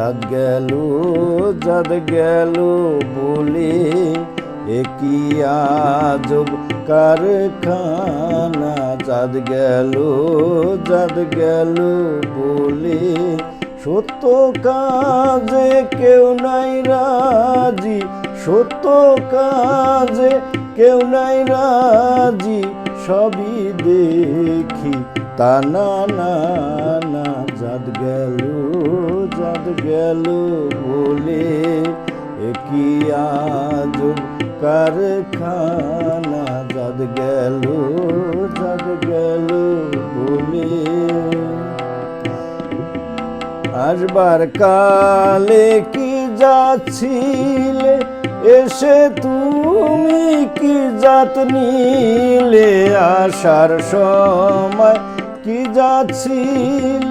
জাত গেল বলে কি আজব কারখানা। জাত গেল বলে সত্য কাজে কেউ নাই রাজি, সত্য কাজে কেউ নাই রাজি, সবই দেখি তা না না না। জাত গেল বলে কি আজব কারখানা। জাত গেল বলে আসবার কালে কি যাচ্ছিলে, এসে তুমি কি জাত নিলে। আসার সময় কি যাচ্ছিলে,